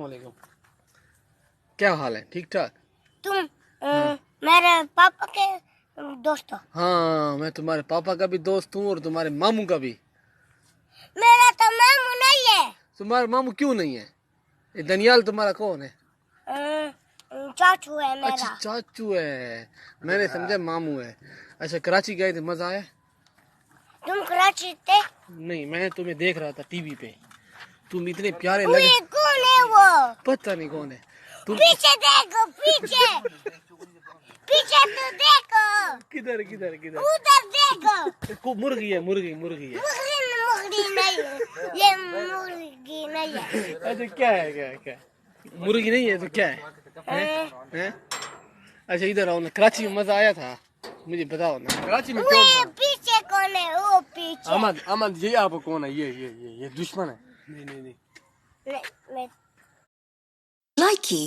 वालेकुम। क्या हाल है? ठीक ठाक? तुम मेरे पापा के दोस्त हो? हाँ, मैं तुम्हारे पापा का भी दोस्त हूँ और तुम्हारे मामू का भी। मेरा तो मामू नहीं है। तुम्हारा मामू क्यों नहीं है? ये दनियाल तुम्हारा कौन है? चाचू है मेरा। अच्छा, चाचू है। मैंने समझा मामू है। अच्छा, कराची गए थे, मजा आया? तुम कराची थे? नहीं, मैं तुम्हें देख रहा था टीवी पे। तुम इतने प्यारे वो लगे। ये कौन है वो? पता नहीं कौन है तुम। पीछे देखो, पीछे पीछे तो देखो। किधर किधर किधर? उधर देखो। को मुर्गी है, मुर्गी मुर्गी है। मुर्गी नहीं है, ये मुर्गी नहीं है। अच्छा, क्या है? क्या क्या मुर्गी नहीं है तो क्या है? हैं? अच्छा, इधर आओ ना। कराची में मजा आया था? मुझे बताओ ना, कराची में क्यों? वो पीछे कौन है? वो पीछे। अहमद, अहमद, ये आप कौन है? ये दुश्मन है। नहीं नहीं नहीं। नहीं, नहीं। Likey